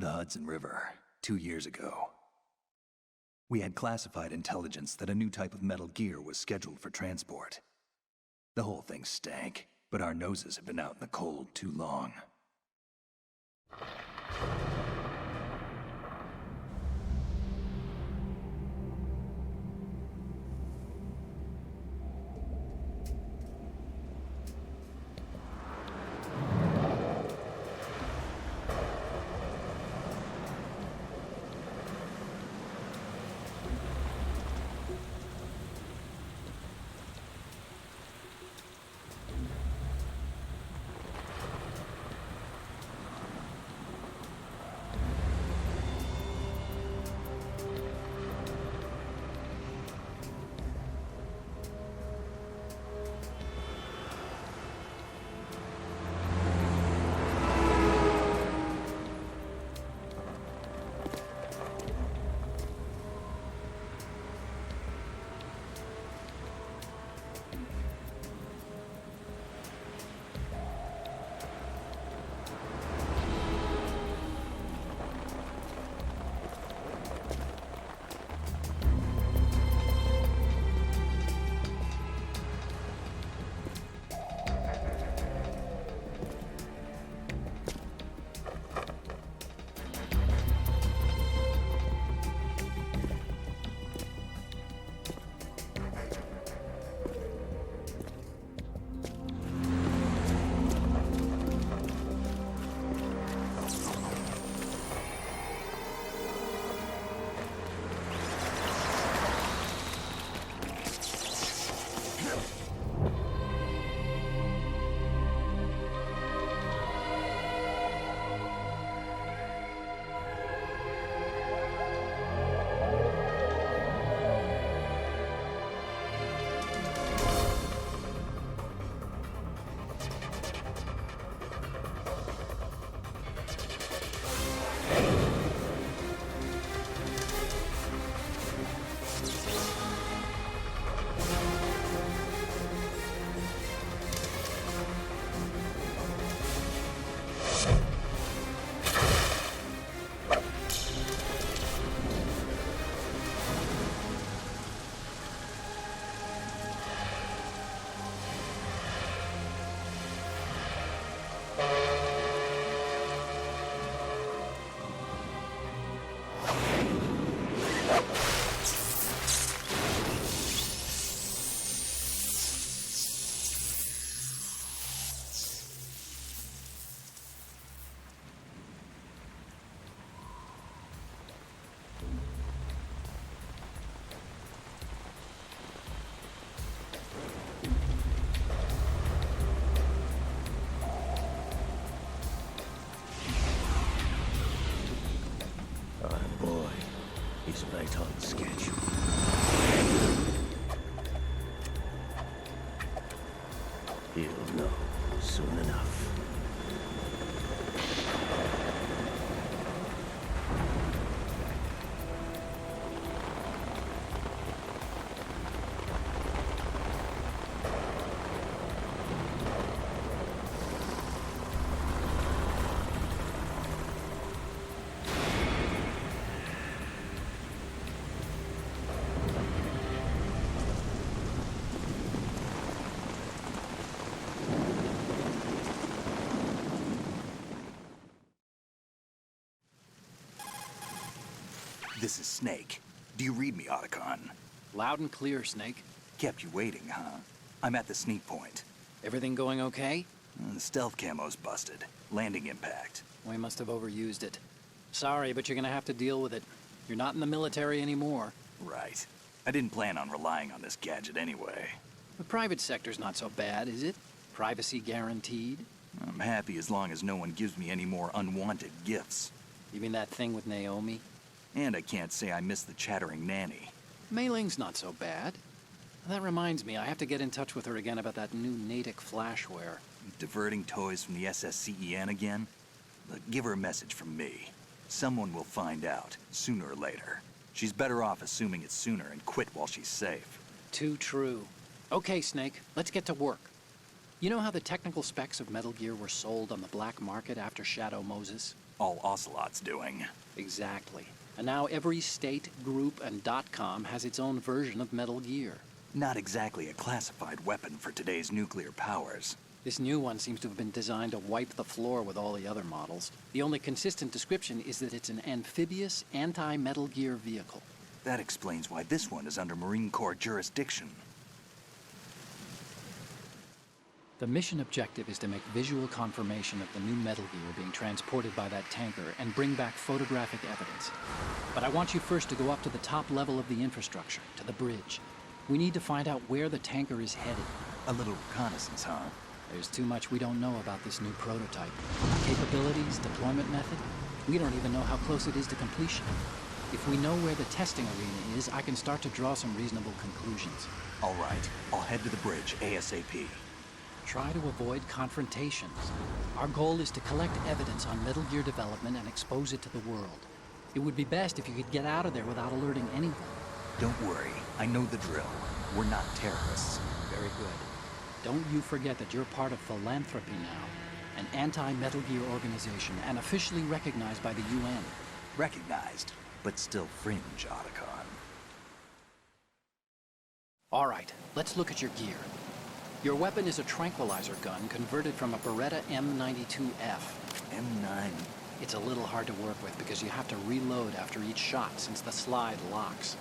The Hudson River, 2 years ago. We had classified intelligence that a new type of Metal Gear was scheduled for transport. The whole thing stank, but our noses have been out in the cold too long. He's right on schedule. He'll know soon enough. This is Snake. Do you read me, Otacon? Loud and clear, Snake. Kept you waiting, huh? I'm at the sneak point. Everything going okay? The stealth camo's busted. Landing impact. We must have overused it. Sorry, but you're gonna have to deal with it. You're not in the military anymore. Right. I didn't plan on relying on this gadget anyway. The private sector's not so bad, is it? Privacy guaranteed? I'm happy as long as no one gives me any more unwanted gifts. You mean that thing with Naomi? And I can't say I miss the chattering nanny. Mei Ling's not so bad. That reminds me, I have to get in touch with her again about that new Natick flashware. Diverting toys from the SSCEN again? Look, give her a message from me. Someone will find out, sooner or later. She's better off assuming it sooner and quit while she's safe. Too true. Okay, Snake, let's get to work. You know how the technical specs of Metal Gear were sold on the black market after Shadow Moses? all Ocelot's doing. Exactly. And now every state, group, and .com has its own version of Metal Gear. Not exactly a classified weapon for today's nuclear powers. This new one seems to have been designed to wipe the floor with all the other models. The only consistent description is that it's an amphibious, anti-Metal Gear vehicle. That explains why this one is under Marine Corps jurisdiction. The mission objective is to make visual confirmation of the new Metal Gear being transported by that tanker and bring back photographic evidence. But I want you first to go up to the top level of the infrastructure, to the bridge. We need to find out where the tanker is headed. A little reconnaissance, huh? There's too much we don't know about this new prototype. Capabilities, deployment method. We don't even know how close it is to completion. If we know where the testing arena is, I can start to draw some reasonable conclusions. All right, I'll head to the bridge ASAP. Try to avoid confrontations. Our goal is to collect evidence on Metal Gear development and expose it to the world. It would be best if you could get out of there without alerting anyone. Don't worry, I know the drill. We're not terrorists. Very good. Don't you forget that you're part of Philanthropy now, an anti-Metal Gear organization and officially recognized by the UN. Recognized, but still fringe, Otacon. All right, let's look at your gear. Your weapon is a tranquilizer gun converted from a Beretta M92F. M9. It's a little hard to work with because you have to reload after each shot since the slide locks.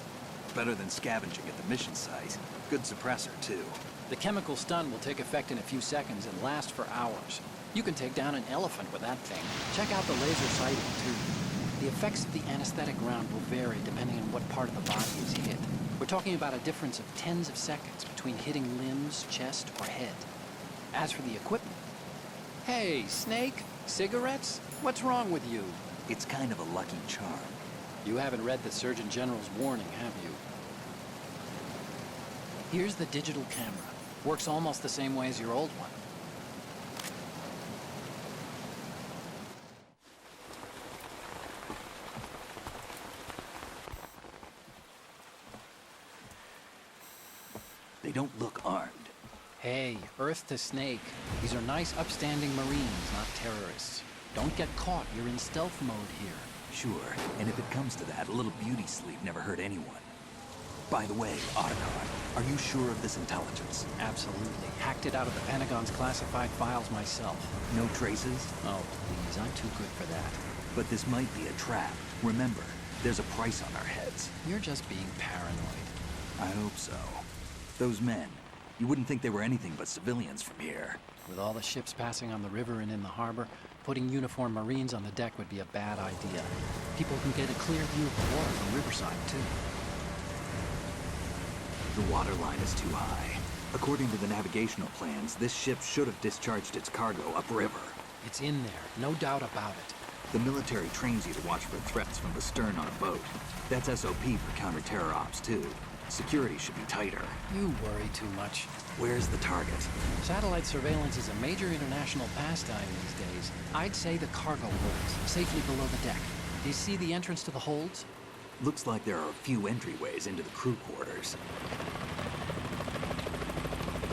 Better than scavenging at the mission site. Good suppressor, too. The chemical stun will take effect in a few seconds and last for hours. You can take down an elephant with that thing. Check out the laser sighting, too. The effects of the anesthetic round will vary depending on what part of the body is hit. We're talking about a difference of tens of seconds between hitting limbs, chest, or head. As for the equipment... Hey, Snake? Cigarettes? What's wrong with you? It's kind of a lucky charm. You haven't read the Surgeon General's warning, have you? Here's the digital camera. Works almost the same way as your old one. They don't look armed. Hey, Earth to Snake. These are nice, upstanding Marines, not terrorists. Don't get caught. You're in stealth mode here. Sure, and if it comes to that, a little beauty sleep never hurt anyone. By the way, Otacon, are you sure of this intelligence? Absolutely. Hacked it out of the Pentagon's classified files myself. No traces? Oh, please, I'm too good for that. But this might be a trap. Remember, there's a price on our heads. You're just being paranoid. I hope so. Those men, you wouldn't think they were anything but civilians from here. With all the ships passing on the river and in the harbor, putting uniformed Marines on the deck would be a bad idea. People can get a clear view of the water from Riverside, too. The water line is too high. According to the navigational plans, this ship should have discharged its cargo upriver. It's in there, no doubt about it. The military trains you to watch for threats from the stern on a boat. That's SOP for counter-terror ops, too. Security should be tighter. You worry too much. Where's the target? Satellite surveillance is a major international pastime these days. I'd say the cargo holds, safely below the deck. Do you see the entrance to the holds? Looks like there are a few entryways into the crew quarters.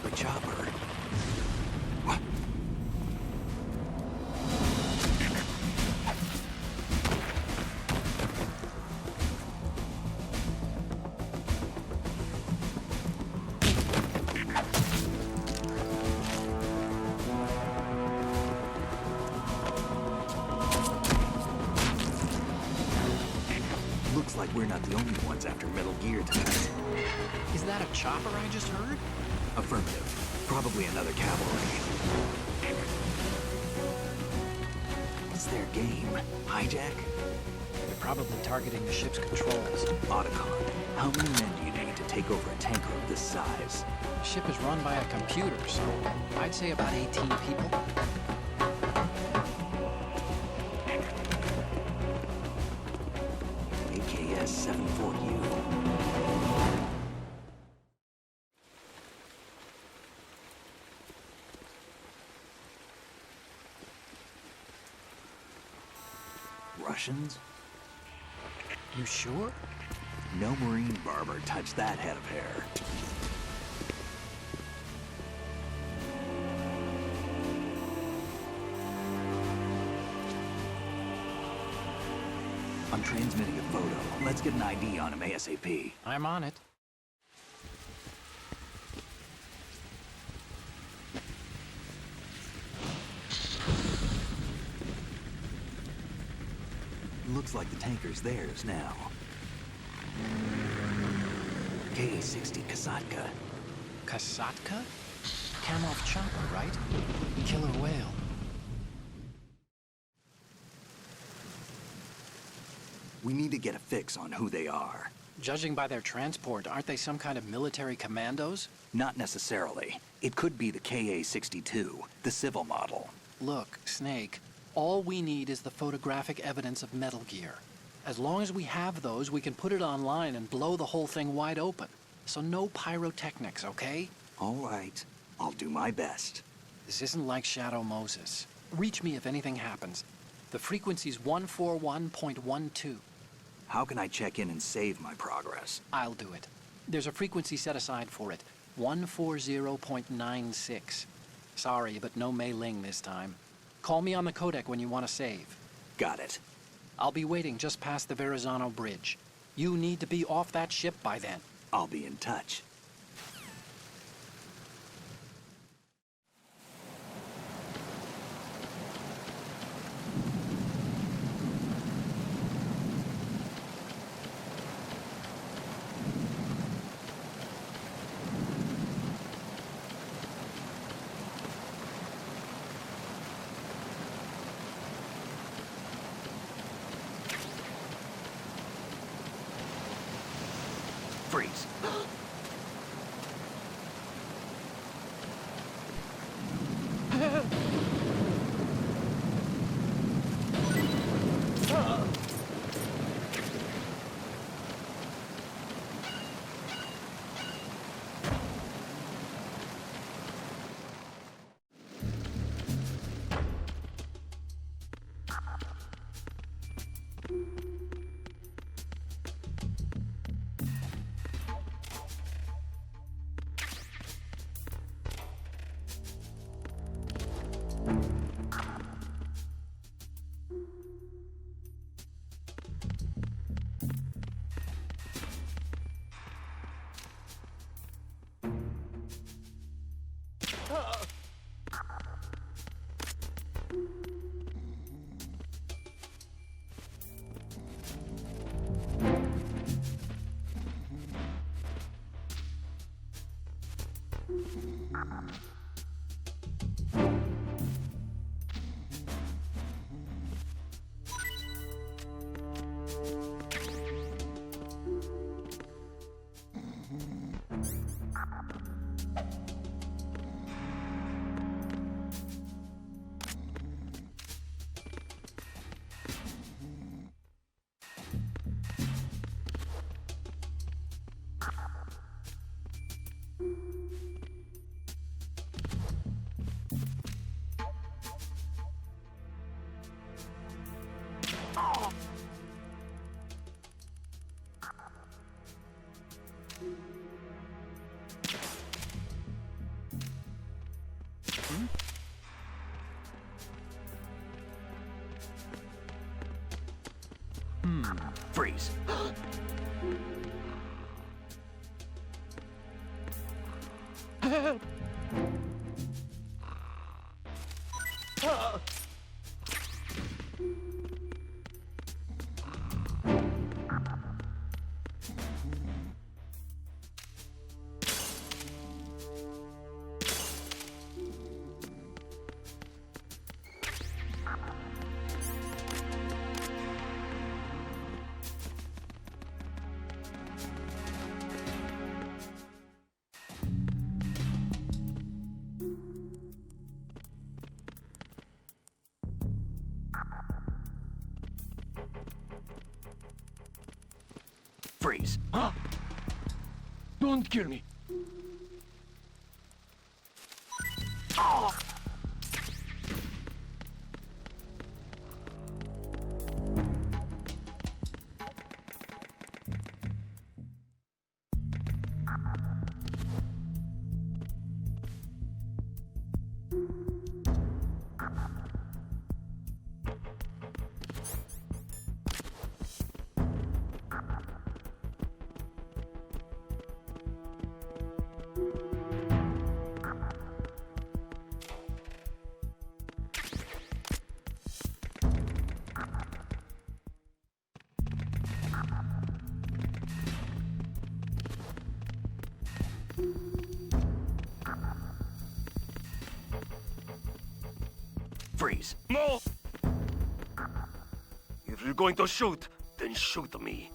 The chopper. What? Looks like we're not the only ones after Metal Gear tonight. Is that a chopper I just heard? Affirmative. Probably another cavalry. What's their game? Hijack? They're probably targeting the ship's controls. Otacon, how many men do you need to take over a tanker of this size? The ship is run by a computer, so I'd say about 18 people. AKS 74U. Russians? You sure? No Marine barber touched that head of hair. transmitting a photo. Let's get an ID on him ASAP. I'm on it. Looks like the tanker's theirs now. KA-60 Kasatka. Kasatka? Kamov chopper, right? Killer whale. We need to get a fix on who they are. Judging by their transport, aren't they some kind of military commandos? Not necessarily. It could be the KA-62, the civil model. Look, Snake, all we need is the photographic evidence of Metal Gear. As long as we have those, we can put it online and blow the whole thing wide open. So no pyrotechnics, okay? All right. I'll do my best. This isn't like Shadow Moses. Reach me if anything happens. The frequency's 141.12. How can I check in and save my progress? I'll do it. There's a frequency set aside for it. 140.96. Sorry, but no Mei Ling this time. Call me on the codec when you want to save. Got it. I'll be waiting just past the Verrazano Bridge. You need to be off that ship by then. I'll be in touch. Freeze. Freeze. Freeze. Huh? Don't kill me. Freeze. No! If you're going to shoot, then shoot me.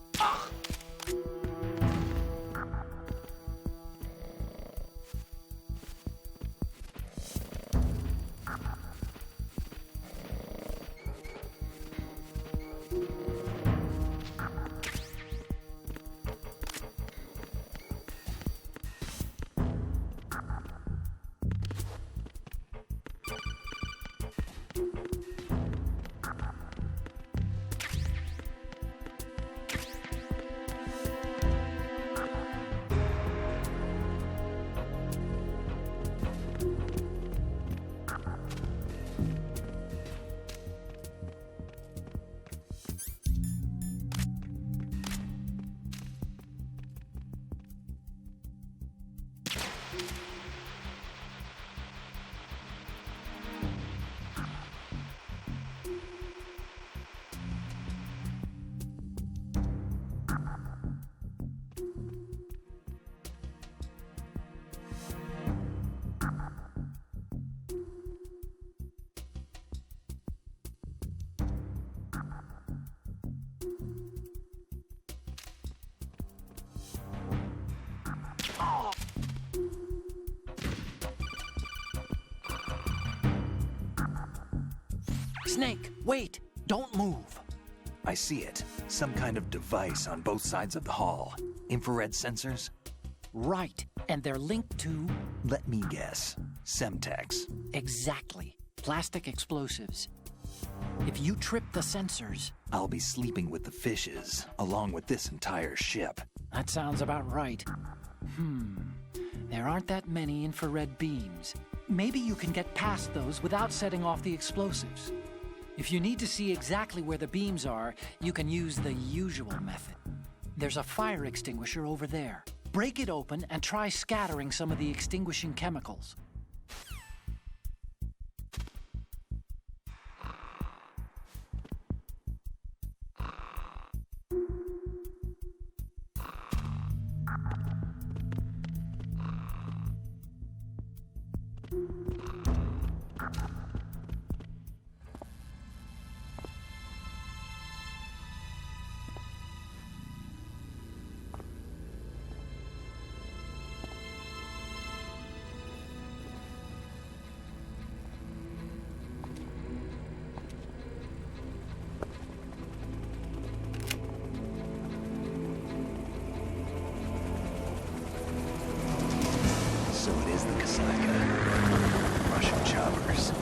Snake, wait! Don't move! I see it. Some kind of device on both sides of the hall. Infrared sensors? Right, and they're linked to... Let me guess. Semtex. Exactly. Plastic explosives. If you trip the sensors... I'll be sleeping with the fishes, along with this entire ship. That sounds about right. There aren't that many infrared beams. Maybe you can get past those without setting off the explosives. If you need to see exactly where the beams are, you can use the usual method. There's a fire extinguisher over there. Break it open and try scattering some of the extinguishing chemicals. So it is the Kasaka. Russian choppers.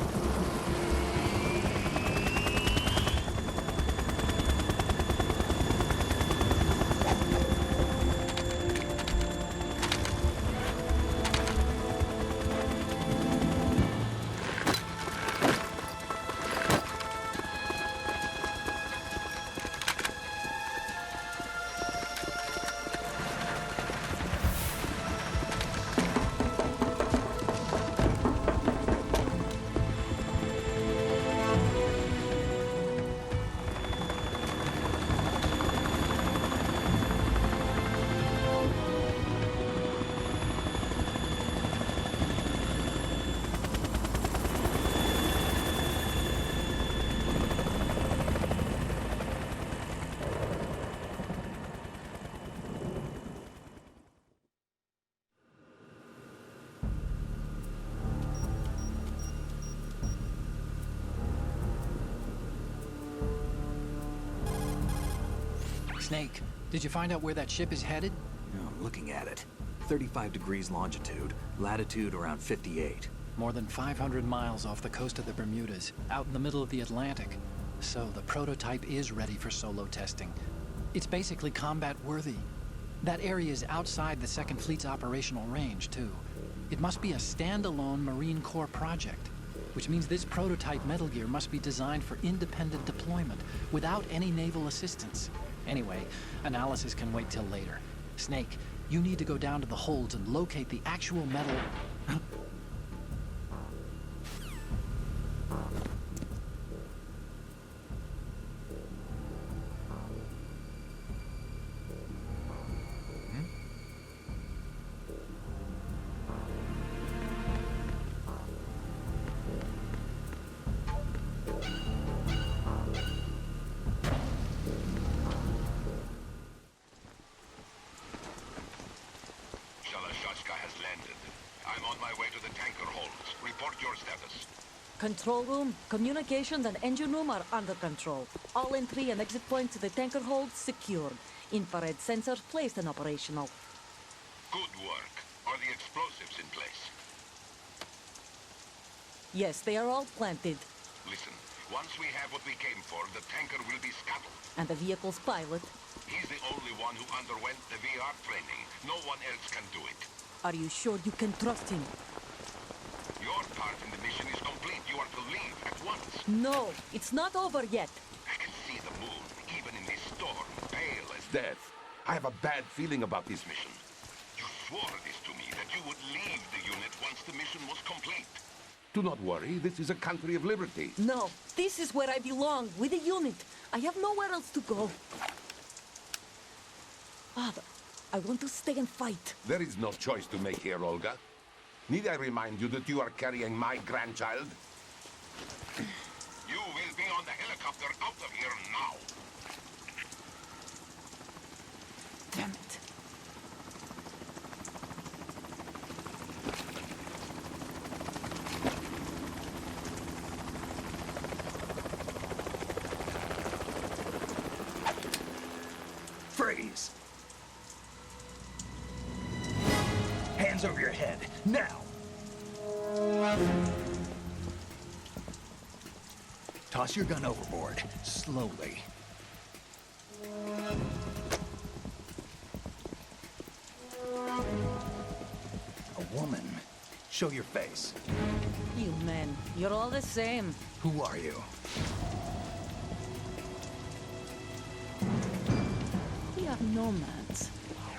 Snake, did you find out where that ship is headed? No, I'm looking at it. 35 degrees longitude, latitude around 58. More than 500 miles off the coast of the Bermudas, out in the middle of the Atlantic. So the prototype is ready for solo testing. It's basically combat-worthy. That area is outside the Second Fleet's operational range, too. It must be a standalone Marine Corps project, which means this prototype Metal Gear must be designed for independent deployment, without any naval assistance. Anyway, analysis can wait till later. Snake, you need to go down to the holds and locate the actual metal... landed. I'm on my way to the tanker holds. Report your status. Control room, communications, and engine room are under control. All entry and exit points to the tanker hold secured. Infrared sensors placed and operational. Good work. Are the explosives in place? Yes, they are all planted. Listen, once we have what we came for, the tanker will be scuttled. And the vehicle's pilot. He's the only one who underwent the VR training. No one else can do it. Are you sure you can trust him? Your part in the mission is complete. You are to leave at once. No, it's not over yet. I can see the moon, even in this storm, pale as death. I have a bad feeling about this mission. You swore this to me, that you would leave the unit once the mission was complete. Do not worry, this is a country of liberty. No, this is where I belong, with the unit. I have nowhere else to go. Father, I want to stay and fight. There is no choice to make here, Olga. Need I remind you that you are carrying my grandchild? You will be on the helicopter out of here now. Damn it. Freeze! Hands over your head, now! Toss your gun overboard, slowly. A woman. Show your face. You men, you're all the same. Who are you? We are nomads,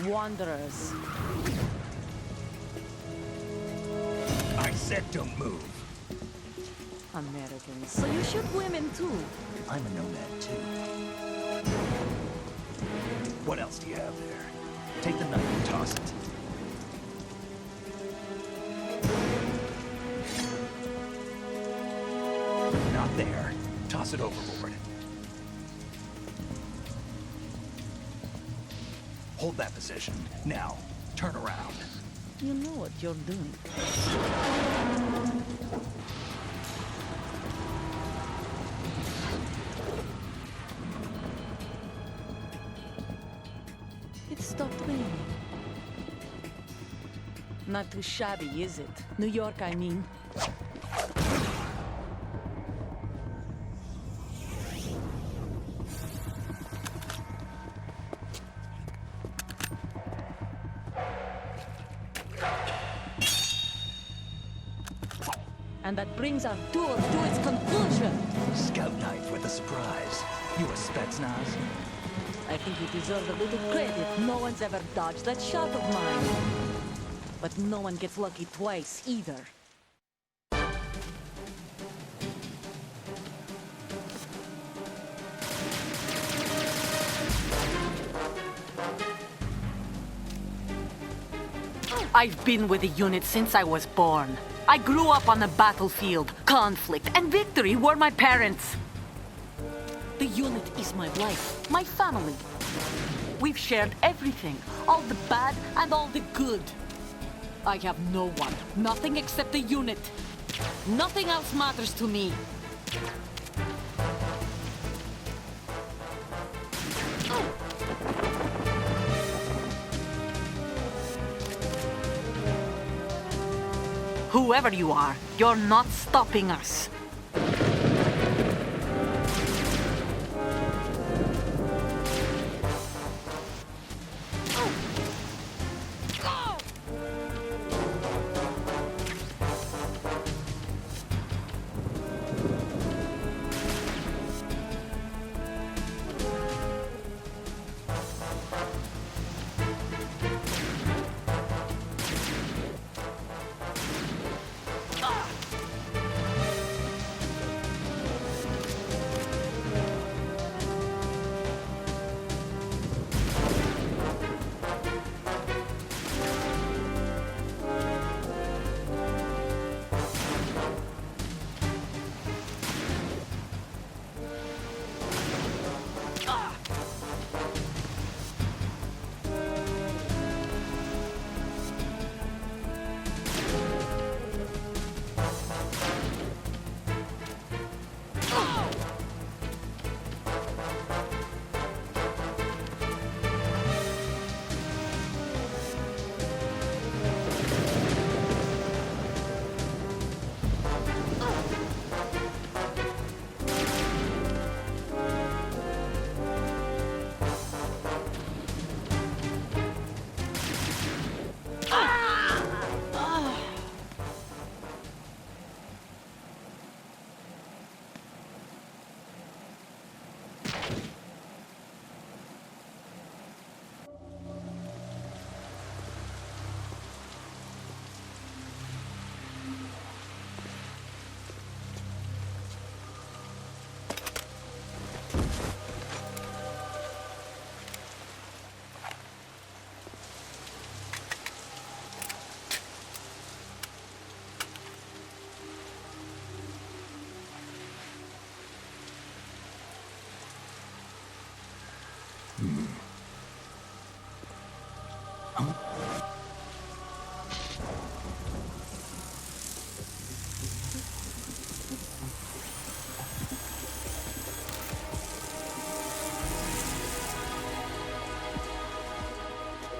wanderers. I said don't move. Americans, so you shoot women too. I'm a nomad too. What else do you have there? Take the knife and toss it. Not there. Toss it overboard. Hold that position. Now, turn around. You know what you're doing. It stopped raining. Not too shabby, is it? New York, I mean. And that brings our tour to its conclusion. Scout knife with a surprise. You a Spetsnaz? I think you deserve a little credit. No one's ever dodged that shot of mine. But no one gets lucky twice, either. I've been with the unit since I was born. I grew up on the battlefield. Conflict and victory were my parents. The unit is my life, my family. We've shared everything, all the bad and all the good. I have no one, nothing except the unit. Nothing else matters to me. Whoever you are, you're not stopping us.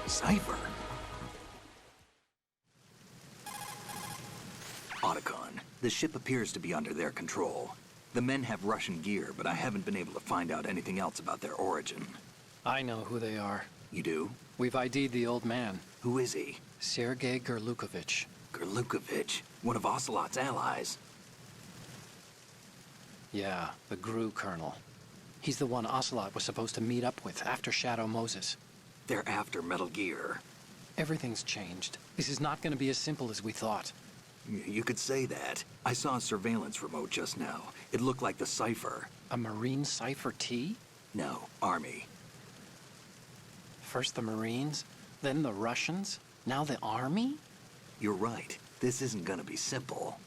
Cypher. Otacon, the ship appears to be under their control. The men have Russian gear, but I haven't been able to find out anything else about their origin. I know who they are. You do? We've ID'd the old man, Who is he? Sergei Gerlukovich. Gerlukovich, one of Ocelot's allies. Yeah, the GRU colonel. He's the one Ocelot was supposed to meet up with after Shadow Moses. They're after Metal Gear. Everything's changed. This is not going to be as simple as we thought. You could say that. I saw a surveillance remote just now. It looked like the Cypher. A Marine Cypher T? No, Army. First the Marines, then the Russians, now the Army? You're right. This isn't gonna be simple.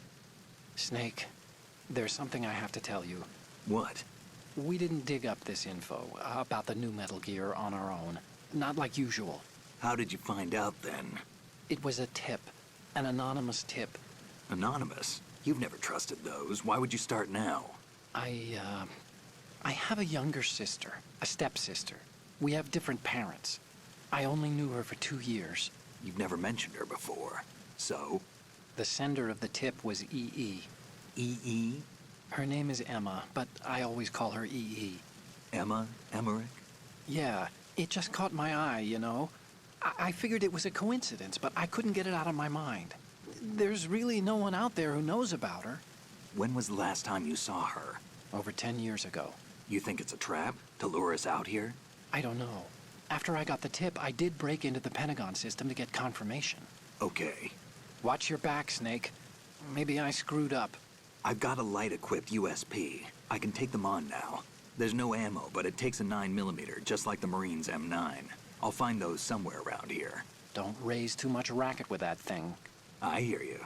Snake, there's something I have to tell you. What? We didn't dig up this info about the new Metal Gear on our own. Not like usual. How did you find out then? It was a tip. An anonymous tip. Anonymous? You've never trusted those. Why would you start now? I have a younger sister, a stepsister. We have different parents. I only knew her for 2 years. You've never mentioned her before. So? The sender of the tip was EE. EE? Her name is Emma, but I always call her EE. Emma? Emmerich? Yeah, it just caught my eye, you know? I figured it was a coincidence, but I couldn't get it out of my mind. There's really no one out there who knows about her. When was the last time you saw her? Over 10 years ago. You think it's a trap? To lure us out here? I don't know. After I got the tip, I did break into the Pentagon system to get confirmation. Okay. Watch your back, Snake. Maybe I screwed up. I've got a light-equipped USP. I can take them on now. There's no ammo, but it takes a 9mm, just like the Marines' M9. I'll find those somewhere around here. Don't raise too much racket with that thing. I hear you.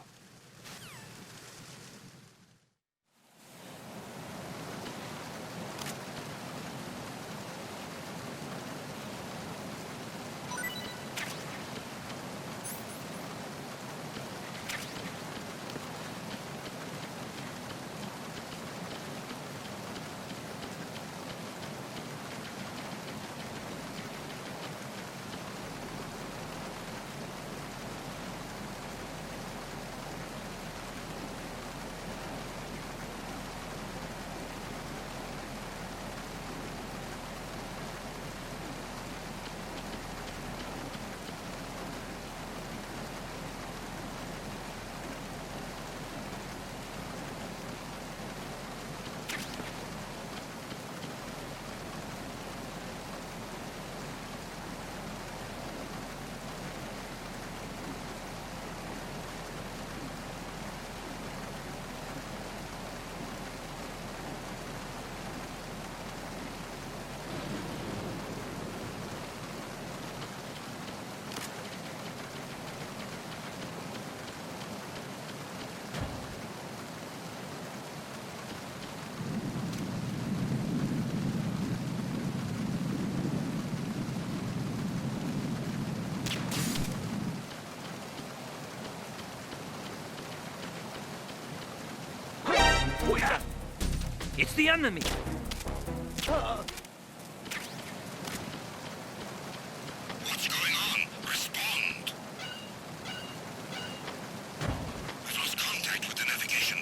It's the enemy! What's going on? Respond! We've lost contact with the navigation.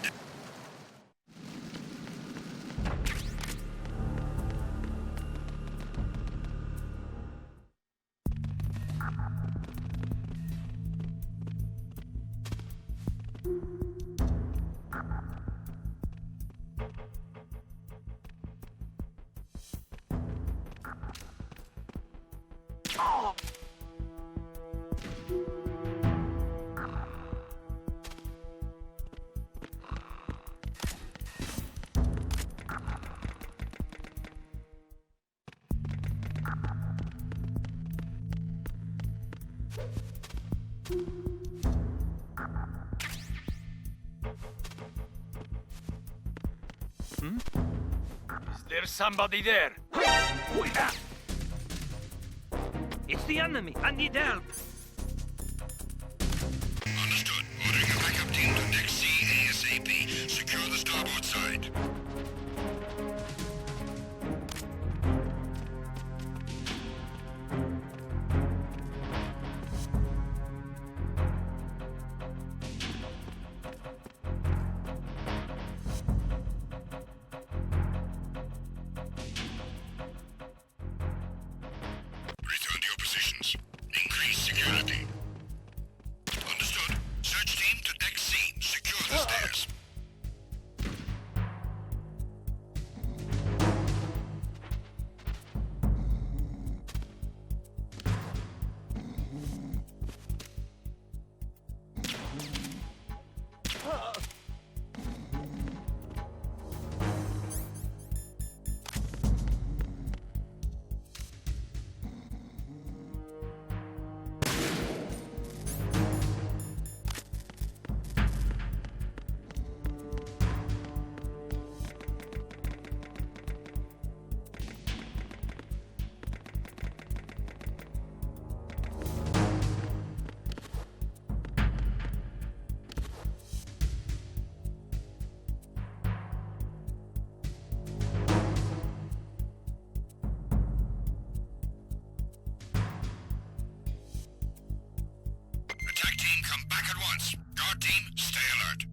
Is there somebody there? It's the enemy! I need help! security. Understood. Search team to deck C. Secure the stairs. Attack team, come back at once. Guard team, stay alert.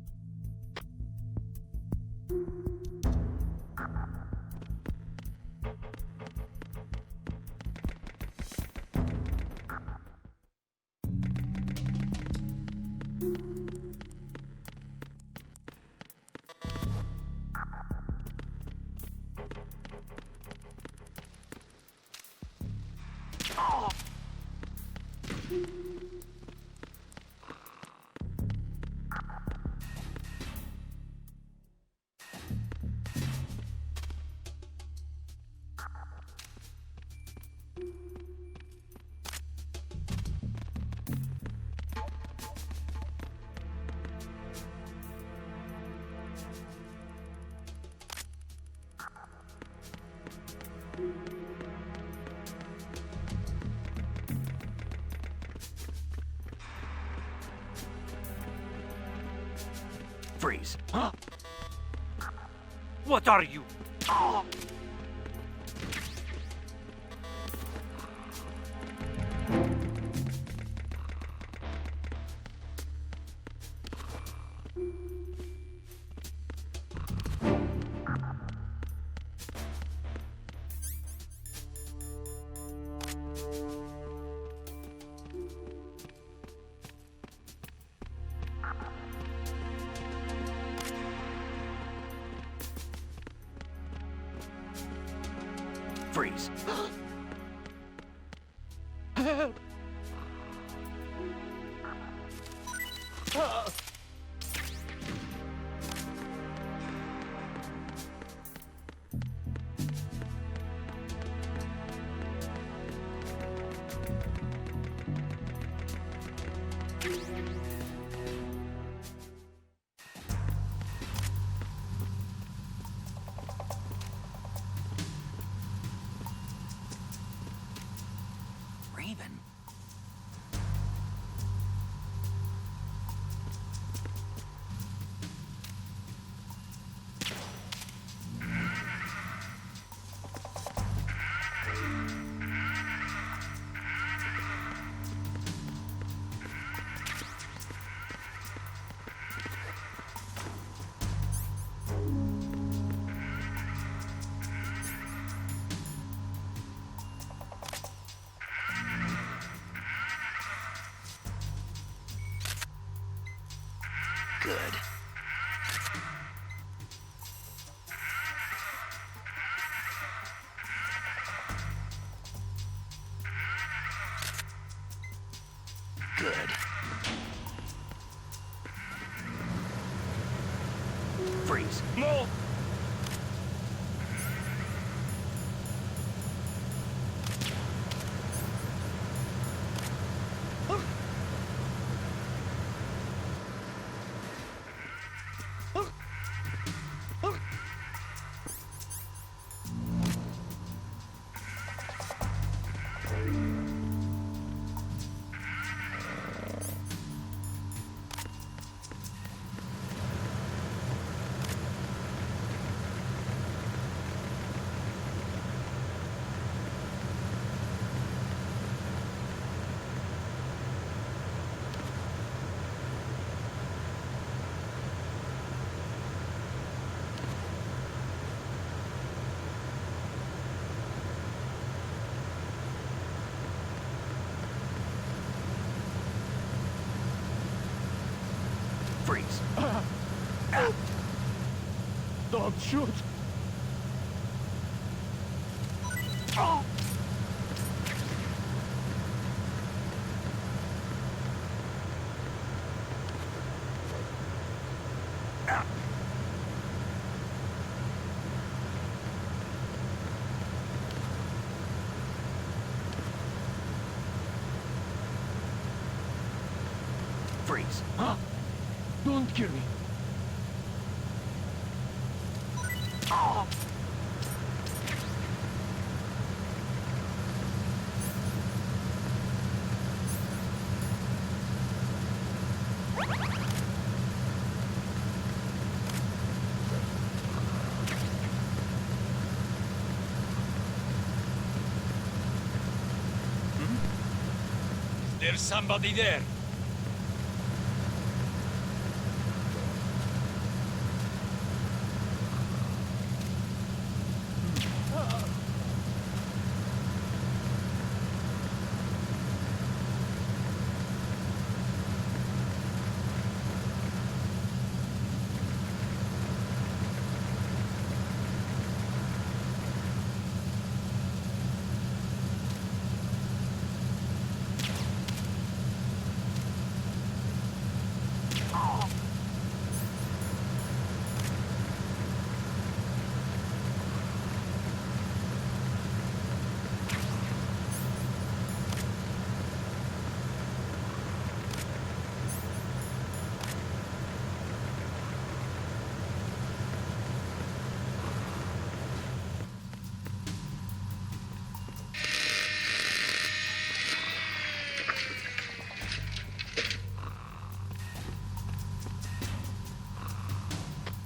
Freeze. What are you? Freeze. Raven. Good. Good. Freeze. No! Freeze. Don't shoot! Freeze. Don't kill me! There's somebody there.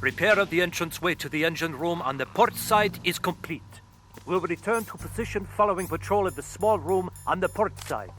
Repair of the entranceway to the engine room on the port side is complete. We'll return to position following patrol of the small room on the port side.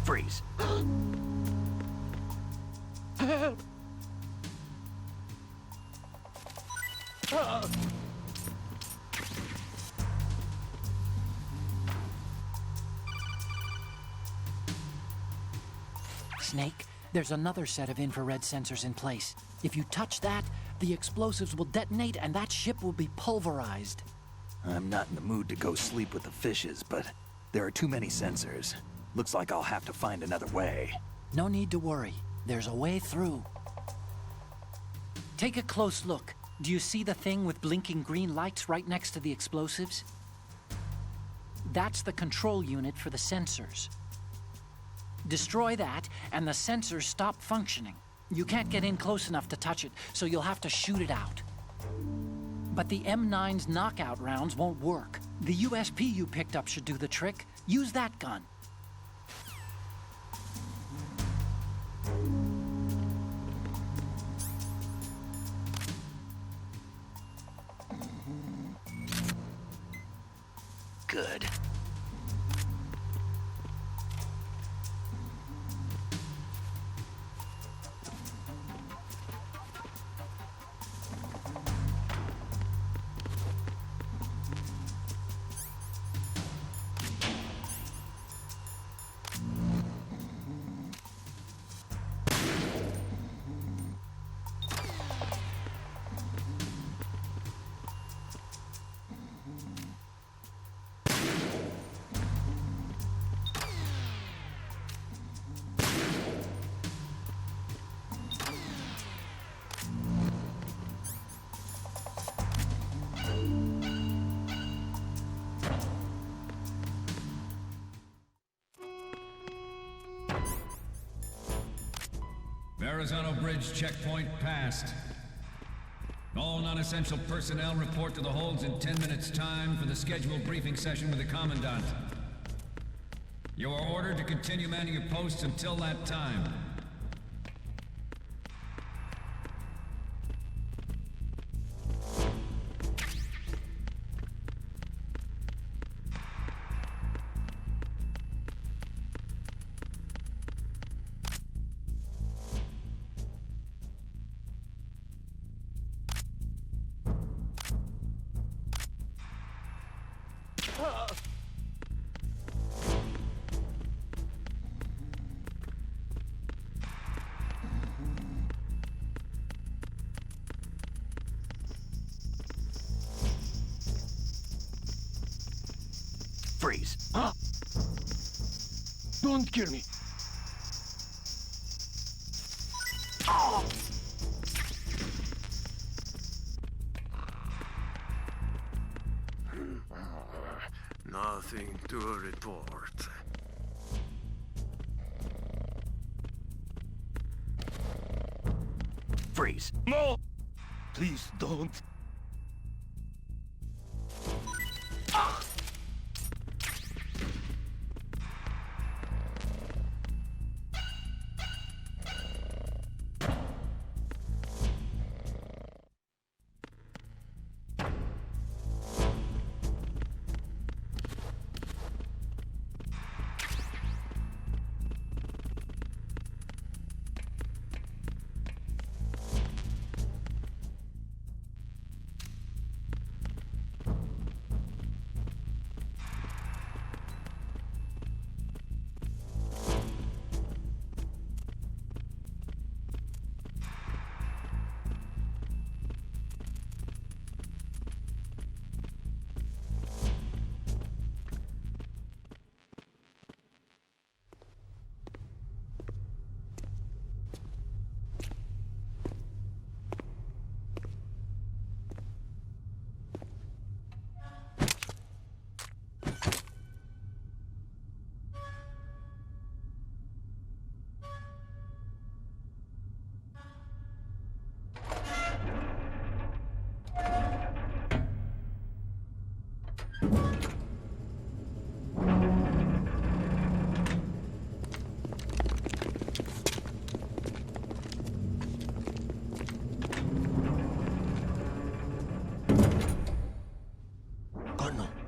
Freeze. Snake, there's another set of infrared sensors in place. If you touch that, the explosives will detonate and that ship will be pulverized. I'm not in the mood to go sleep with the fishes, but there are too many sensors. Looks like I'll have to find another way. No need to worry. There's a way through. Take a close look. Do you see the thing with blinking green lights right next to the explosives? That's the control unit for the sensors. Destroy that, and the sensors stop functioning. You can't get in close enough to touch it, so you'll have to shoot it out. But the M9's knockout rounds won't work. The USP you picked up should do the trick. Use that gun. Good. Verrazano Bridge checkpoint passed. All non-essential personnel report to the holds in 10 minutes' time for the scheduled briefing session with the Commandant. You are ordered to continue manning your posts until that time. Freeze. Huh? Don't kill me. Nothing to report. Freeze. No! Please don't.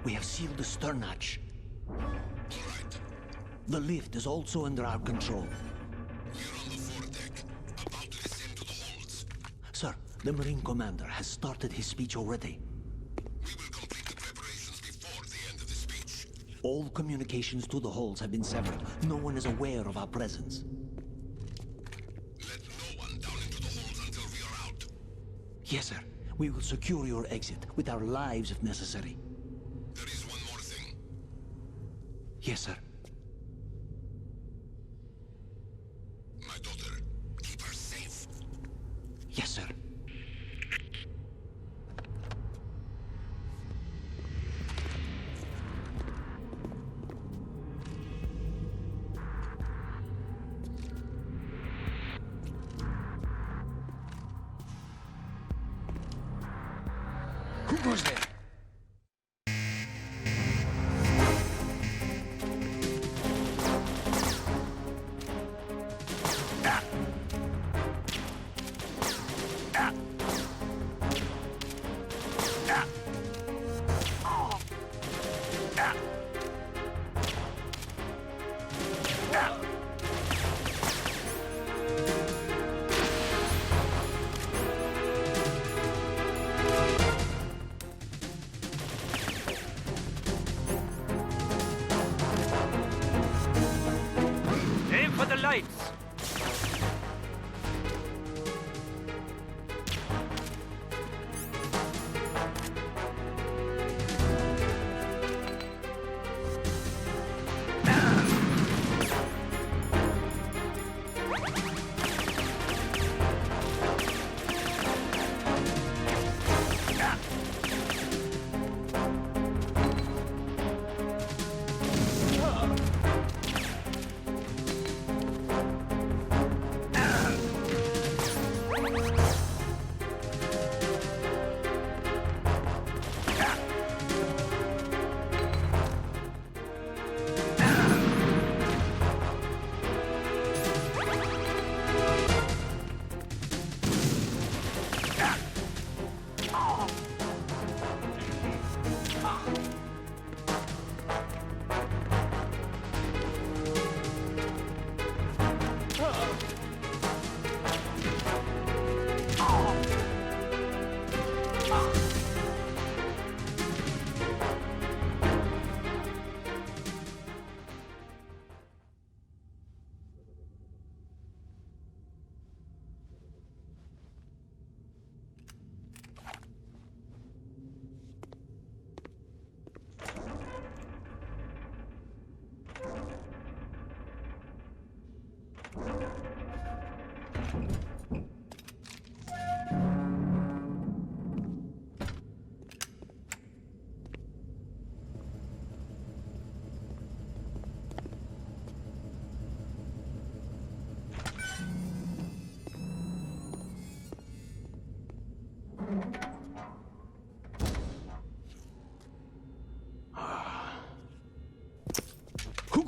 We have sealed the stern hatch. The lift is also under our control. We're on the foredeck, about to descend to the holds. Sir, the Marine Commander has started his speech already. We will complete the preparations before the end of the speech. All communications to the holds have been severed. No one is aware of our presence. Let no one down into the holds until we are out. Yes, sir. We will secure your exit with our lives if necessary. There is one more thing. Yes, sir. My daughter, keep her safe. Yes, sir. Who goes there?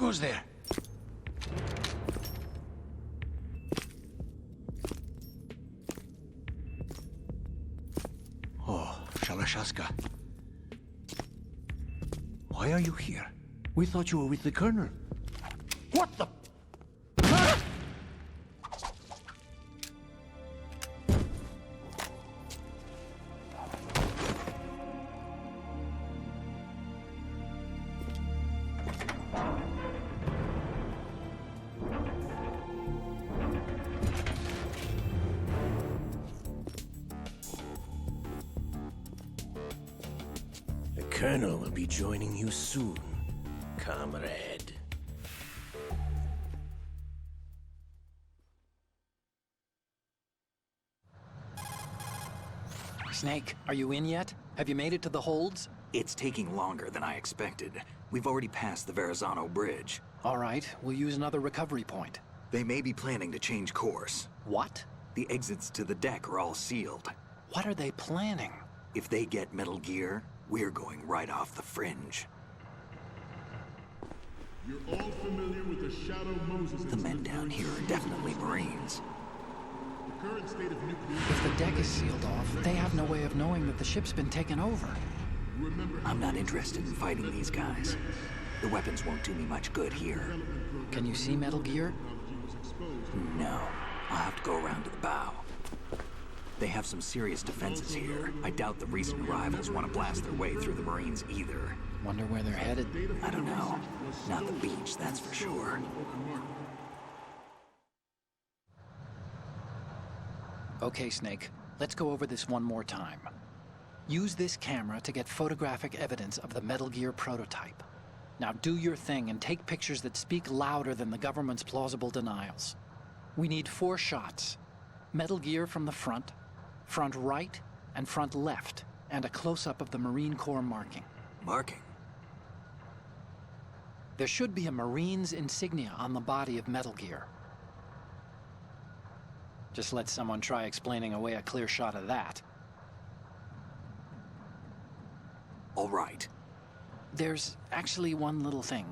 goes there? Oh, Shalashaska. Why are you here? We thought you were with the Colonel. What the? The Colonel will be joining you soon, comrade. Snake, are you in yet? Have you made it to the holds? It's taking longer than I expected. We've already passed the Verrazano Bridge. All right, we'll use another recovery point. They may be planning to change course. What? The exits to the deck are all sealed. What are they planning? If they get Metal Gear, we're going right off the fringe. You're all familiar with the Shadow Moses The men down here are definitely Marines. The current state of nuclear... If the deck is sealed off, they have no way of knowing that the ship's been taken over. I'm not interested in fighting these guys. The weapons won't do me much good here. Can you see Metal Gear? No. I'll have to go around to the bow. They have some serious defenses here. I doubt the recent arrivals want to blast their way through the Marines either. Wonder where they're headed? I don't know. Not the beach, that's for sure. Okay, Snake. Let's go over this one more time. Use this camera to get photographic evidence of the Metal Gear prototype. Now do your thing and take pictures that speak louder than the government's plausible denials. We need 4 shots. Metal Gear from the front, front right, and front left, and a close-up of the Marine Corps marking. Marking? There should be a Marine's insignia on the body of Metal Gear. Just let someone try explaining away a clear shot of that. All right. There's actually one little thing.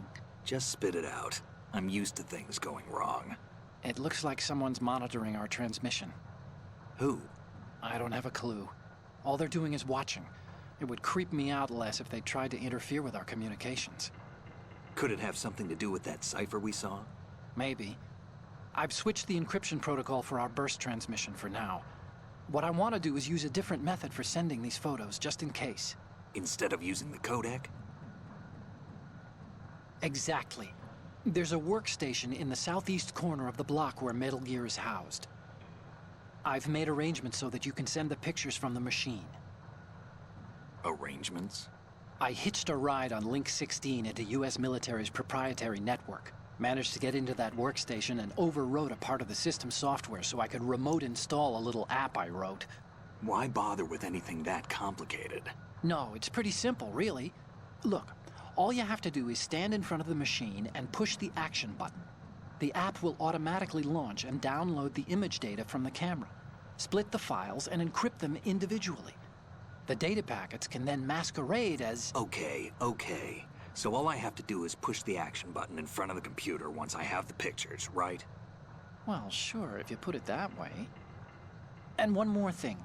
Just spit it out. I'm used to things going wrong. It looks like someone's monitoring our transmission. Who? I don't have a clue. All they're doing is watching. It would creep me out less if they tried to interfere with our communications. Could it have something to do with that cipher we saw? Maybe. I've switched the encryption protocol for our burst transmission for now. What I want to do is use a different method for sending these photos, just in case. Instead of using the codec? Exactly. There's a workstation in the southeast corner of the block where Metal Gear is housed. I've made arrangements so that you can send the pictures from the machine. Arrangements? I hitched a ride on Link 16 into US military's proprietary network. Managed to get into that workstation and overwrote a part of the system software so I could remote install a little app I wrote. Why bother with anything that complicated? No, it's pretty simple, really. Look, all you have to do is stand in front of the machine and push the action button. The app will automatically launch and download the image data from the camera, split the files, and encrypt them individually. The data packets can then masquerade as... Okay. So all I have to do is push the action button in front of the computer once I have the pictures, right? Well, sure, if you put it that way. And one more thing.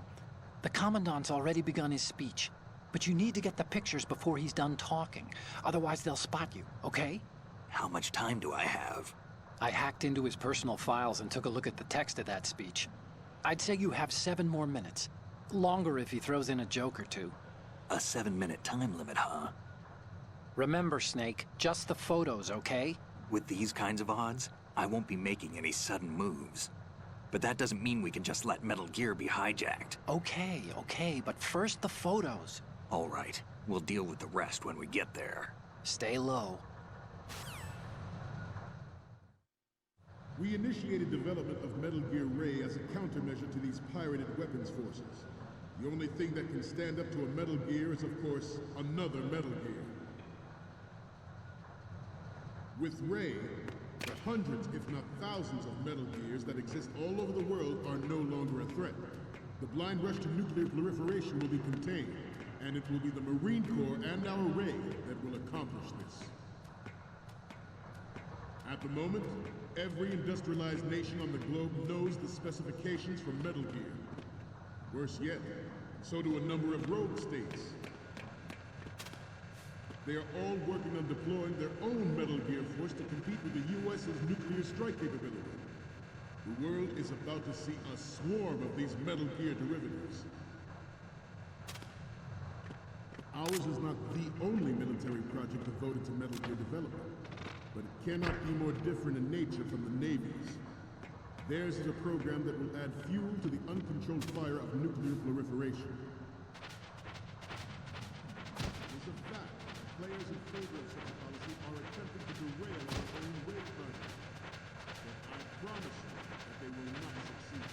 The Commandant's already begun his speech, but you need to get the pictures before he's done talking. Otherwise, they'll spot you, okay? How much time do I have? I hacked into his personal files and took a look at the text of that speech. I'd say you have 7 more minutes. Longer if he throws in a joke or two. A 7-minute time limit, huh? Remember, Snake, just the photos, okay? With these kinds of odds, I won't be making any sudden moves. But that doesn't mean we can just let Metal Gear be hijacked. Okay, but first the photos. All right, we'll deal with the rest when we get there. Stay low. We initiated development of Metal Gear Ray as a countermeasure to these pirated weapons forces. The only thing that can stand up to a Metal Gear is, of course, another Metal Gear. With Ray, the hundreds, if not thousands, of Metal Gears that exist all over the world are no longer a threat. The blind rush to nuclear proliferation will be contained, and it will be the Marine Corps and our Ray that will accomplish this. At the moment, every industrialized nation on the globe knows the specifications for Metal Gear. Worse yet, so do a number of rogue states. They are all working on deploying their own Metal Gear force to compete with the U.S.'s nuclear strike capability. The world is about to see a swarm of these Metal Gear derivatives. Ours is not the only military project devoted to Metal Gear development, but it cannot be more different in nature from the Navy's. Theirs is a program that will add fuel to the uncontrolled fire of nuclear proliferation. It is a fact that players in favor of such a policy are attempting to derail our own wave project. But I promise you that they will not succeed.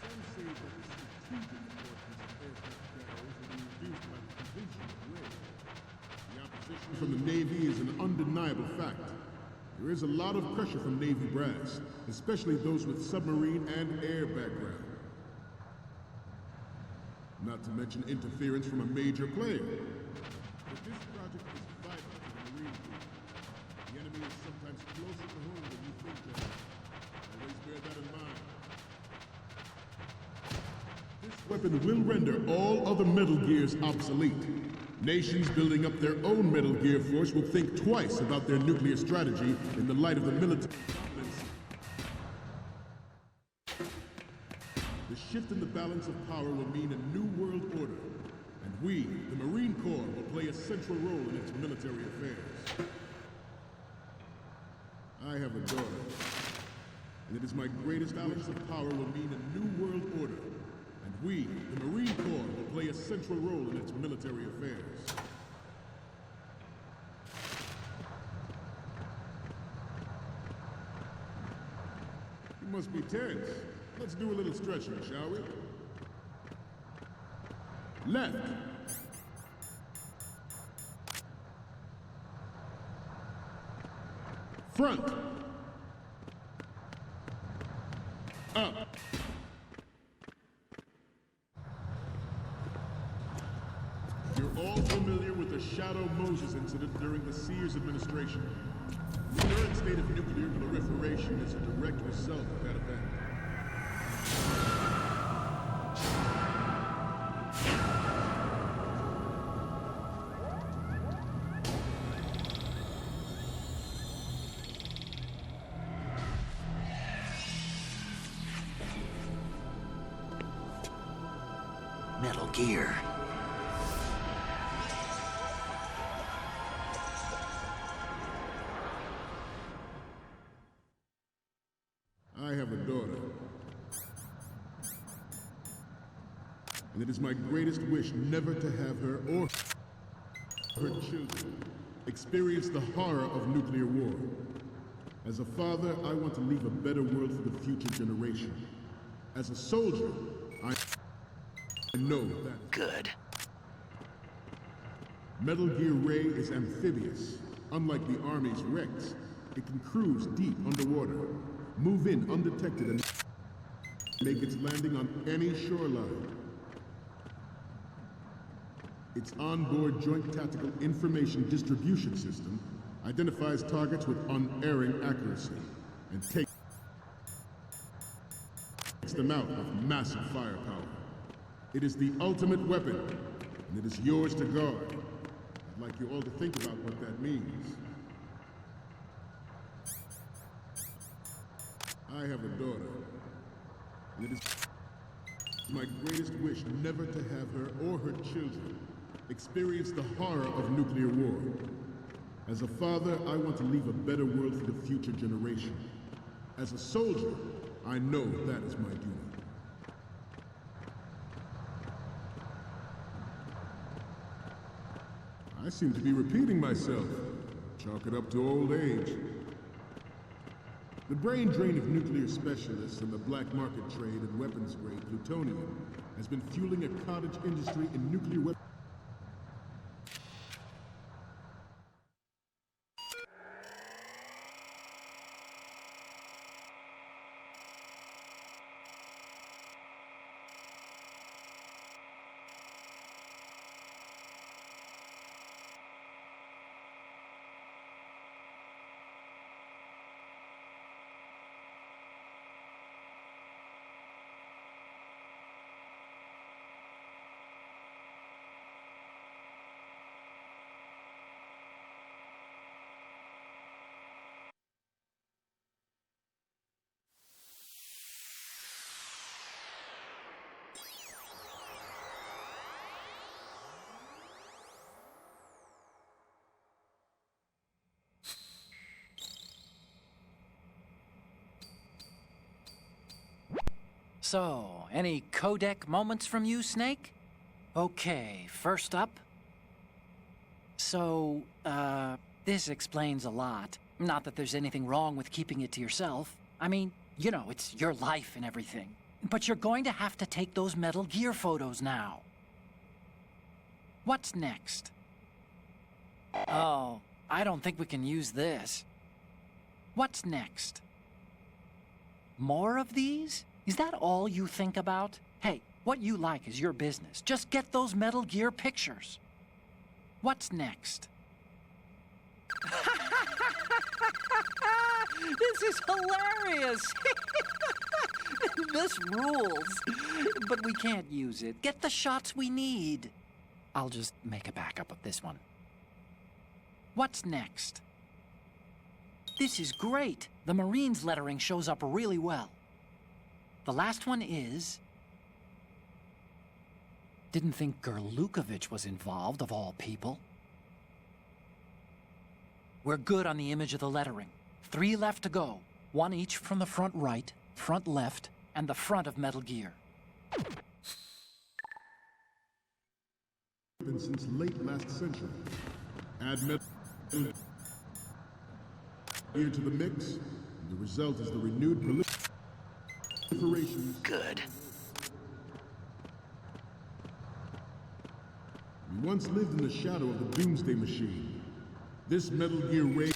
Some say that the strategic importance of aircraft carriers will be reduced by the completion of Ray. The opposition from the Navy is an undeniable fact. There is a lot of pressure from Navy brass, especially those with submarine and air background. Not to mention interference from a major player. But this project is vital to the Marine Corps. The enemy is sometimes closer to home than you think, General. Always bear that in mind. This weapon will render all other Metal Gears obsolete. Nations building up their own Metal Gear force will think twice about their nuclear strategy in the light of the military dominance. The shift in the balance of power will mean a new world order, and we, the Marine Corps, will play a central role in its military affairs. I have a daughter, and it is my greatest balance of power will mean a new world order. And we, the Marine Corps, will play a central role in its military affairs. You must be tense. Let's do a little stretching, shall we? Left. Front. Up. You're all familiar with the Shadow Moses incident during the Sears administration. The current state of nuclear proliferation is a direct result of that event. Metal Gear. I have a daughter. And it is my greatest wish never to have her or her children experience the horror of nuclear war. As a father, I want to leave a better world for the future generation. As a soldier, I know that. Good. Metal Gear Ray is amphibious. Unlike the Army's Rex, it can cruise deep underwater, move in undetected, and make its landing on any shoreline. Its onboard Joint Tactical Information Distribution System identifies targets with unerring accuracy and takes them out with massive firepower. It is the ultimate weapon, and it is yours to guard. I'd like you all to think about what that means. I have a daughter, and it is my greatest wish never to have her or her children experience the horror of nuclear war. As a father, I want to leave a better world for the future generation. As a soldier, I know that is my duty. I seem to be repeating myself. Chalk it up to old age. The brain drain of nuclear specialists and the black market trade in weapons-grade plutonium has been fueling a cottage industry in nuclear weapons. So, any codec moments from you, Snake? Okay, first up. So, this explains a lot. Not that there's anything wrong with keeping it to yourself. I mean, you know, it's your life and everything. But you're going to have to take those Metal Gear photos now. What's next? Oh, I don't think we can use this. What's next? More of these? Is that all you think about? Hey, what you like is your business. Just get those Metal Gear pictures. What's next? This is hilarious! This rules. But we can't use it. Get the shots we need. I'll just make a backup of this one. What's next? This is great. The Marines lettering shows up really well. The last one is... Didn't think Gerlukovich was involved, of all people. We're good on the image of the lettering. 3 left to go. 1 each from the front right, front left, and the front of Metal Gear. Been since late last century. Add Metal Gear to the mix, and the result is the renewed proliferation. Good. We once lived in the shadow of the Doomsday Machine. This Metal Gear Ray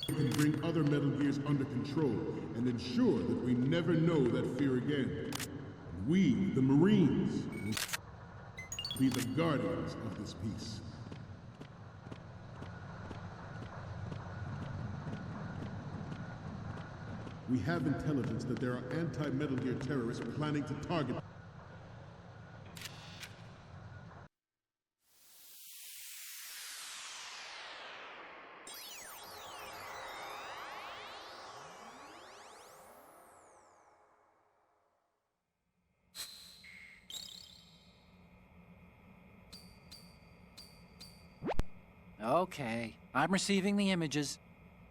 can bring other Metal Gears under control and ensure that we never know that fear again. We, the Marines, will be the guardians of this peace. We have intelligence that there are anti-Metal Gear terrorists planning to target. Okay, I'm receiving the images.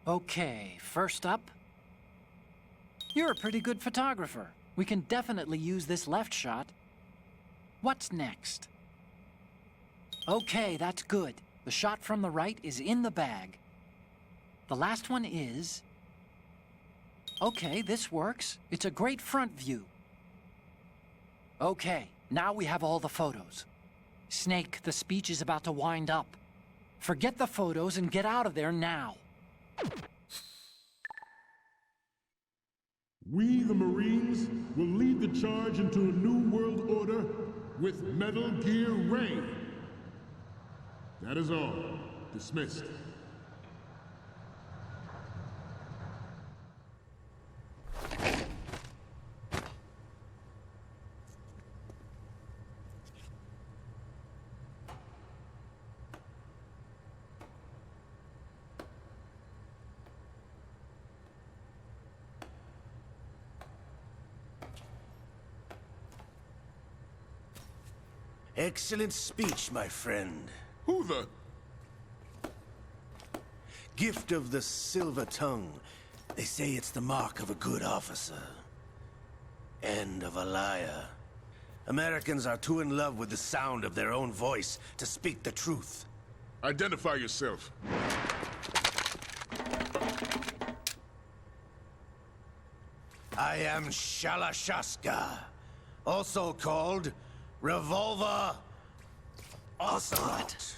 Okay, first up. You're a pretty good photographer. We can definitely use this left shot. What's next? Okay, that's good. The shot from the right is in the bag. The last one is... Okay, this works. It's a great front view. Okay, now we have all the photos. Snake, the speech is about to wind up. Forget the photos and get out of there now. We, the Marines, will lead the charge into a new world order with Metal Gear Ray. That is all. Dismissed. Excellent speech, my friend. Who the? Gift of the silver tongue. They say it's the mark of a good officer. End of a liar. Americans are too in love with the sound of their own voice to speak the truth. Identify yourself. I am Shalashaska, also called Revolver Ocelot.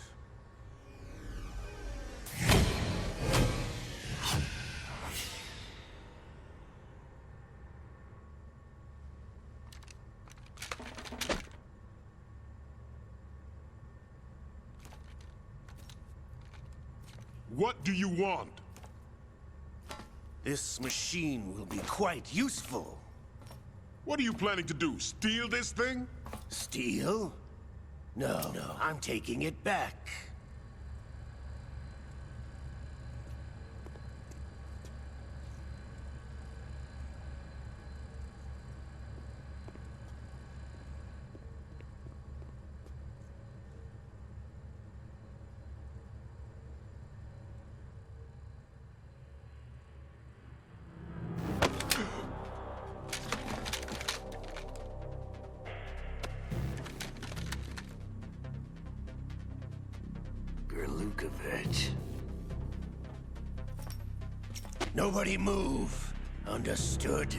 What do you want? This machine will be quite useful. What are you planning to do? Steal this thing? Steal? No, I'm taking it back. it. Nobody move. Understood?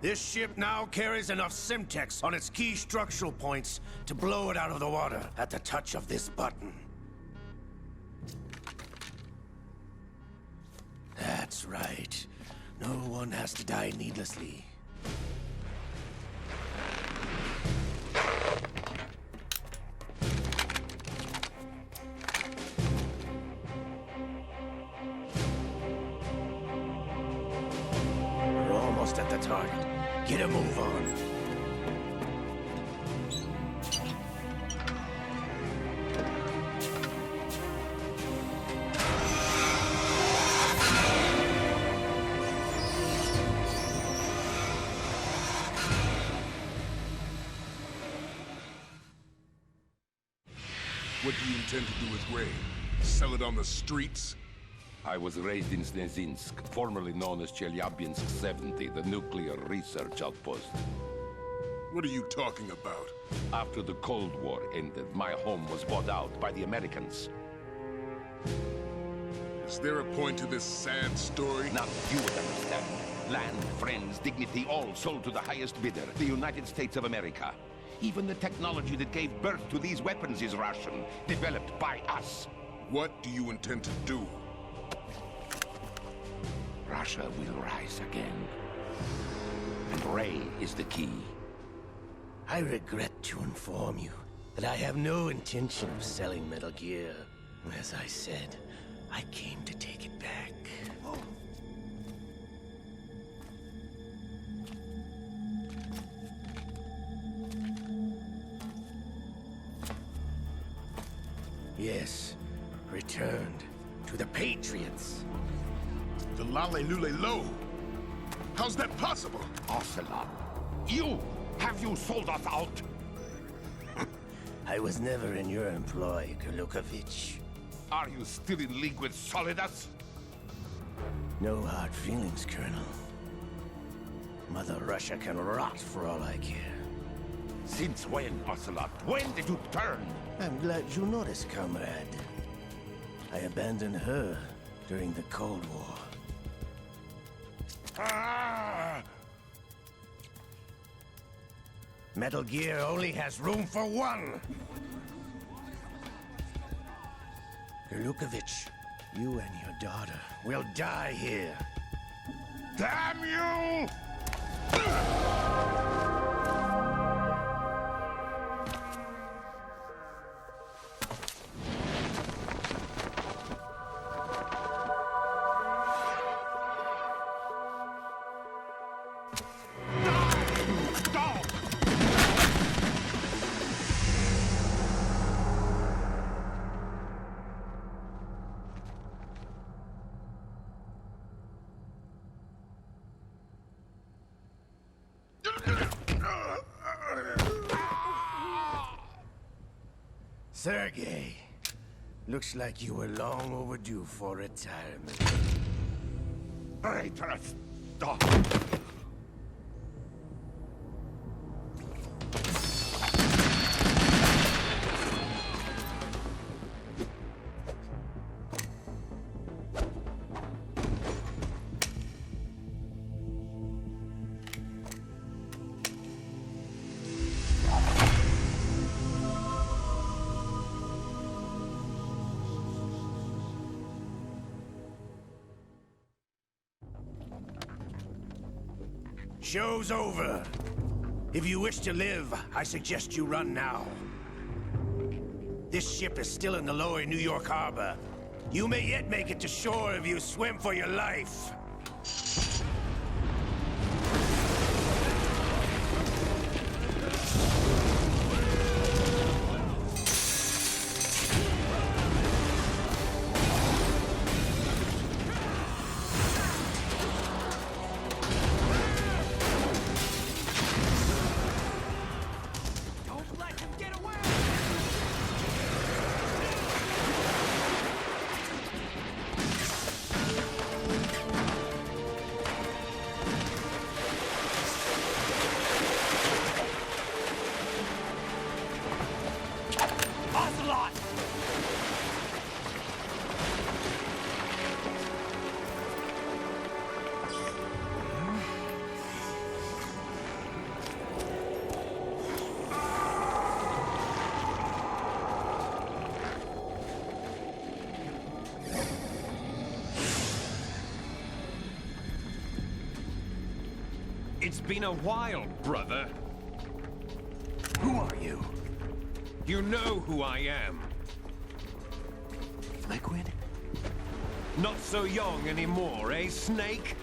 This ship now carries enough Simtex on its key structural points to blow it out of the water at the touch of this button. That's right. No one has to die needlessly. We're almost at the target. Get a move on. What do you intend to do with Ray? Sell it on the streets? I was raised in Snezinsk, formerly known as Chelyabinsk 70, the nuclear research outpost. What are you talking about? After the Cold War ended, my home was bought out by the Americans. Is there a point to this sad story? Now you would understand. Land, friends, dignity, all sold to the highest bidder, the United States of America. Even the technology that gave birth to these weapons is Russian, developed by us. What do you intend to do? Russia will rise again. And Ray is the key. I regret to inform you that I have no intention of selling Metal Gear. As I said, I came to take it back. Yes, returned to the Patriots. The Lale Lule Lo? How's that possible? Ocelot, have you sold us out? I was never in your employ, Kurlukovich. Are you still in league with Solidus? No hard feelings, Colonel. Mother Russia can rot for all I care. Since when, Ocelot? When did you turn? I'm glad you noticed, comrade. I abandoned her during the Cold War. Ah! Metal Gear only has room for one! Kurlukovich, you and your daughter will die here. Damn you! Sergei, looks like you were long overdue for retirement. Traitorous dog! Show's over. If you wish to live, I suggest you run now. This ship is still in the lower New York harbor. You may yet make it to shore if you swim for your life. It's been a while, brother. Who are you? You know who I am. Liquid? Not so young anymore, eh, Snake?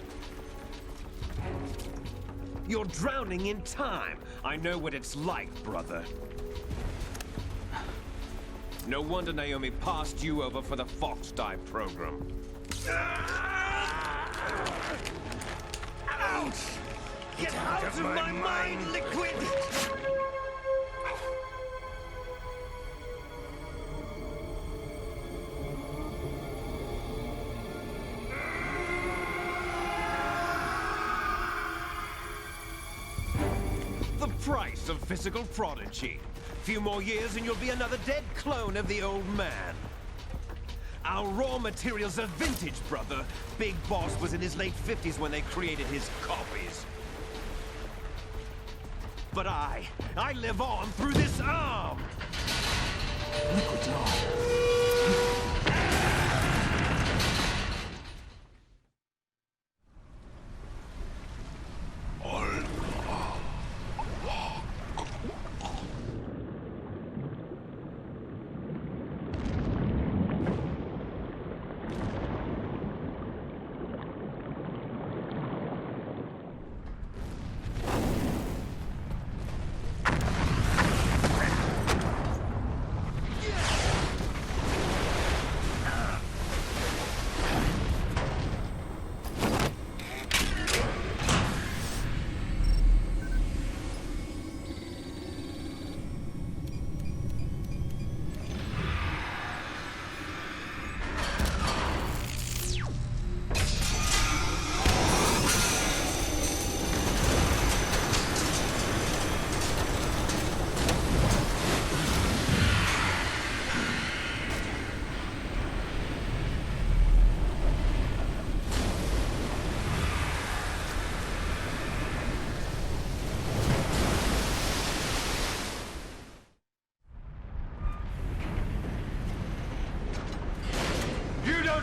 You're drowning in time. I know what it's like, brother. No wonder Naomi passed you over for the Fox Die program. Ouch! Get out of my mind, Liquid! The price of physical prodigy. Few more years and you'll be another dead clone of the old man. Our raw materials are vintage, brother. Big Boss was in his late 50s when they created his copies. But I live on through this arm! Liquid's on.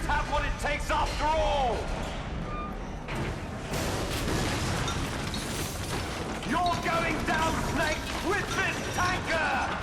Have what it takes after all! You're going down, Snake, with this tanker!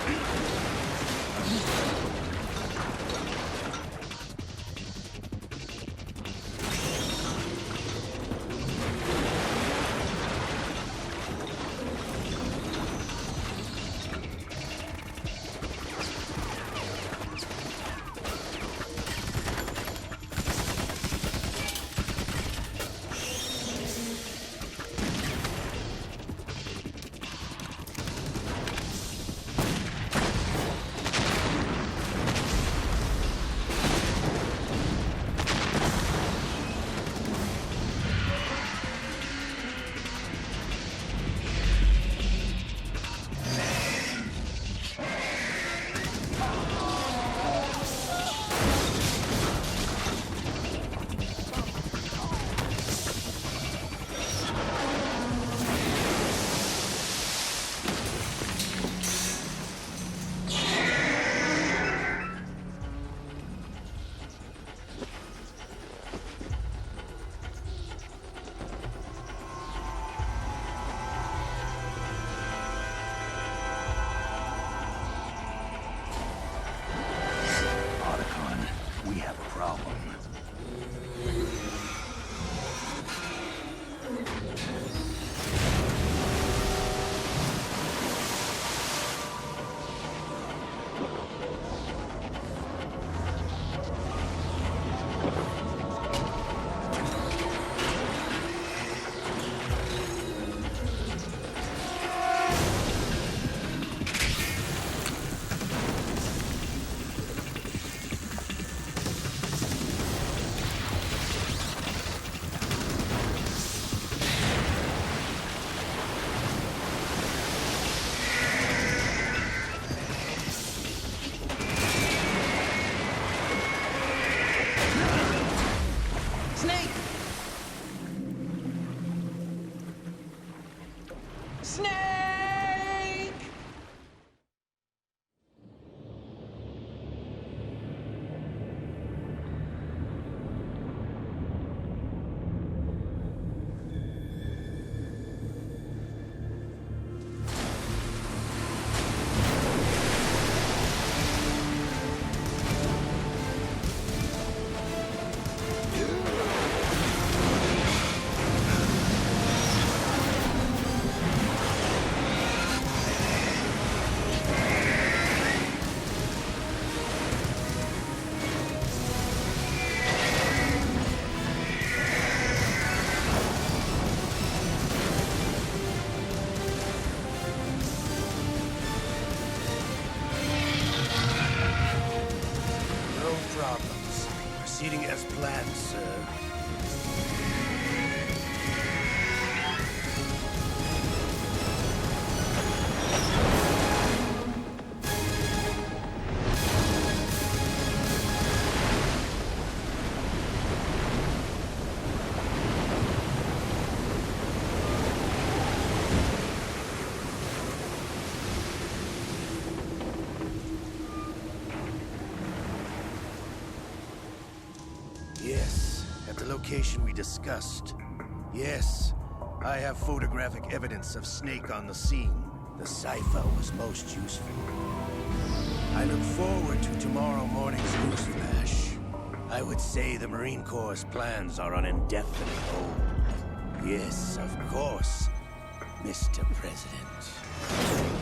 plan, sir. Yes, at the location we discussed. Yes, I have photographic evidence of Snake on the scene. The cipher was most useful. I look forward to tomorrow morning's newsflash. I would say the Marine Corps' plans are on indefinite hold. Yes, of course, Mr. President.